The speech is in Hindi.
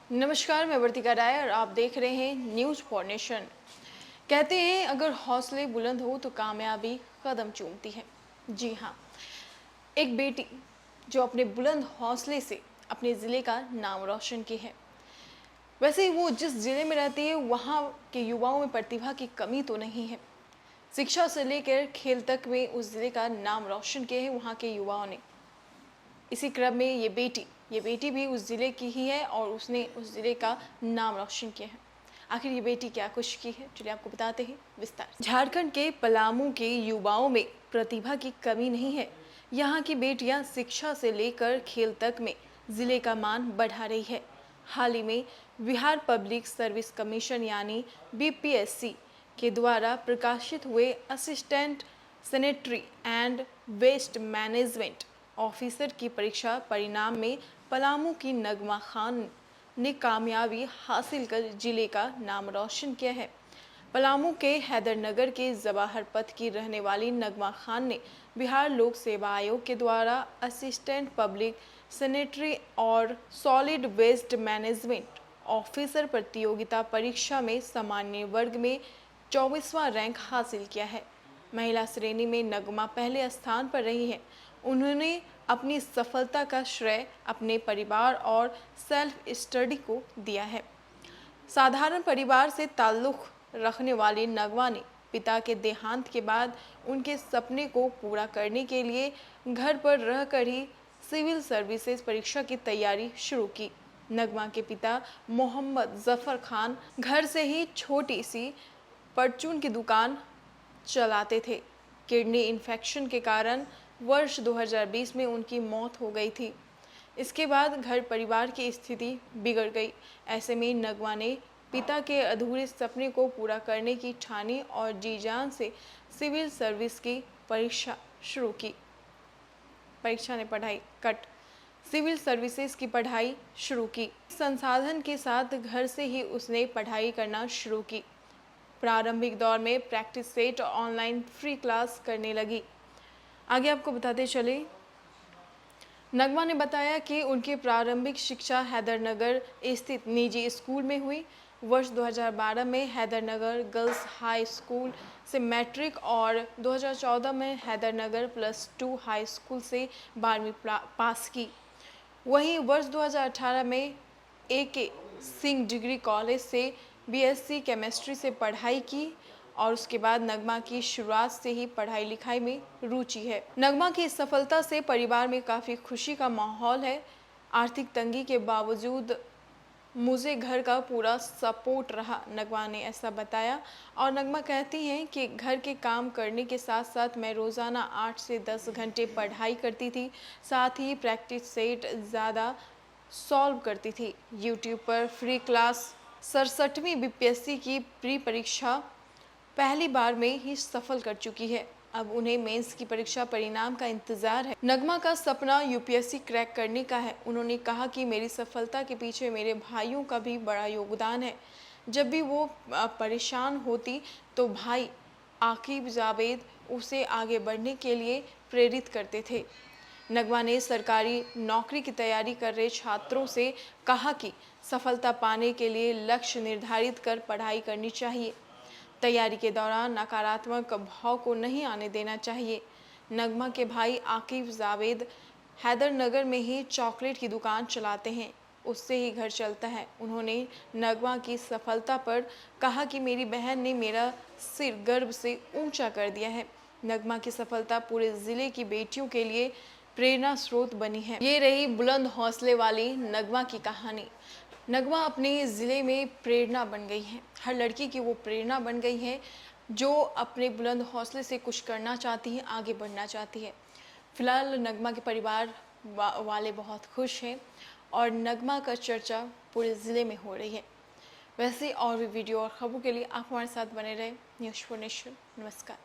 नमस्कार, मैं वर्तिका राय और आप देख रहे हैं न्यूज फॉर नेशन। कहते हैं अगर हौसले बुलंद हो तो कामयाबी कदम चूमती है। जी हाँ, एक बेटी जो अपने बुलंद हौसले से अपने ज़िले का नाम रोशन की है। वैसे ही वो जिस ज़िले में रहती है वहाँ के युवाओं में प्रतिभा की कमी तो नहीं है। शिक्षा से लेकर खेल तक में उस ज़िले का नाम रोशन किया है वहाँ के युवाओं ने। इसी क्रम में ये बेटी भी उस ज़िले की ही है और उसने उस ज़िले का नाम रोशन किया है। आखिर ये बेटी क्या कुछ की है, चलिए आपको बताते हैं विस्तार से। झारखंड के पलामू के युवाओं में प्रतिभा की कमी नहीं है। यहाँ की बेटियाँ शिक्षा से लेकर खेल तक में ज़िले का मान बढ़ा रही है। हाल ही में बिहार पब्लिक सर्विस कमीशन यानी बीपीएससी के द्वारा प्रकाशित हुए assistant sanitary and waste management officer की परीक्षा परिणाम में पलामू की नगमा खान ने कामयाबी हासिल कर जिले का नाम रोशन किया है। पलामू के हैदरनगर के जवाहर पथ की रहने वाली नगमा खान ने बिहार लोक सेवा आयोग के द्वारा असिस्टेंट पब्लिक सैनिटरी और सॉलिड वेस्ट मैनेजमेंट ऑफिसर प्रतियोगिता परीक्षा में सामान्य वर्ग में 24वां रैंक हासिल किया है। महिला श्रेणी में नगमा पहले स्थान पर रही है। उन्होंने अपनी सफलता का श्रेय अपने परिवार और सेल्फ स्टडी को दिया है। साधारण परिवार से ताल्लुक़ रखने वाली नगमा ने पिता के देहांत के बाद उनके सपने को पूरा करने के लिए घर पर रहकर ही सिविल सर्विसेज परीक्षा की तैयारी शुरू की। नगमा के पिता मोहम्मद जफर खान घर से ही छोटी सी परचून की दुकान चलाते थे। किडनी इन्फेक्शन के कारण वर्ष 2020 में उनकी मौत हो गई थी। इसके बाद घर परिवार की स्थिति बिगड़ गई। ऐसे में नगमा ने पिता के अधूरे सपने को पूरा करने की ठानी और जी जान से सिविल सर्विस की परीक्षा शुरू की। सिविल सर्विसेज की पढ़ाई शुरू की। संसाधन के साथ घर से ही उसने पढ़ाई करना शुरू की। प्रारंभिक दौर में प्रैक्टिस सेट और ऑनलाइन फ्री क्लास करने लगी। आगे आपको बताते चले, नगमा ने बताया कि उनकी प्रारंभिक शिक्षा हैदरनगर स्थित निजी स्कूल में हुई। वर्ष 2012 में हैदरनगर गर्ल्स हाई स्कूल से मैट्रिक और 2014 में हैदरनगर +2 हाई स्कूल से 12वीं पास की। वहीं वर्ष 2018 में AK सिंह डिग्री कॉलेज से BSc केमिस्ट्री से पढ़ाई की और उसके बाद नगमा की शुरुआत से ही पढ़ाई लिखाई में रुचि है। नगमा की इस सफलता से परिवार में काफ़ी खुशी का माहौल है। आर्थिक तंगी के बावजूद मुझे घर का पूरा सपोर्ट रहा, नगमा ने ऐसा बताया। और नगमा कहती हैं कि घर के काम करने के साथ साथ मैं रोज़ाना 8 से 10 घंटे पढ़ाई करती थी, साथ ही प्रैक्टिस सेट ज़्यादा सॉल्व करती थी। यूट्यूब पर फ्री क्लास 67वीं BPSC की प्री परीक्षा पहली बार में ही सफल कर चुकी है। अब उन्हें मेंस की परीक्षा परिणाम का इंतजार है। नगमा का सपना UPSC क्रैक करने का है। उन्होंने कहा कि मेरी सफलता के पीछे मेरे भाइयों का भी बड़ा योगदान है। जब भी वो परेशान होती तो भाई आकिब जावेद उसे आगे बढ़ने के लिए प्रेरित करते थे। नगमा ने सरकारी नौकरी की तैयारी कर रहे छात्रों से कहा कि सफलता पाने के लिए लक्ष्य निर्धारित कर पढ़ाई करनी चाहिए। तैयारी के दौरान नकारात्मक भाव को नहीं आने देना चाहिए। नगमा के भाई आकिब जावेद हैदरनगर में ही चॉकलेट की दुकान चलाते हैं, उससे ही घर चलता है। उन्होंने नगमा की सफलता पर कहा कि मेरी बहन ने मेरा सिर गर्व से ऊंचा कर दिया है। नगमा की सफलता पूरे ज़िले की बेटियों के लिए प्रेरणा स्रोत बनी है। ये रही बुलंद हौसले वाली नगमा की कहानी। नगमा अपने ज़िले में प्रेरणा बन गई हैं। हर लड़की की वो प्रेरणा बन गई है जो अपने बुलंद हौसले से कुछ करना चाहती है, आगे बढ़ना चाहती है। फिलहाल नगमा के परिवार वाले बहुत खुश हैं और नगमा का चर्चा पूरे ज़िले में हो रही है। वैसे और भी वीडियो और खबरों के लिए आप हमारे साथ बने रहें। News for nation. नमस्कार।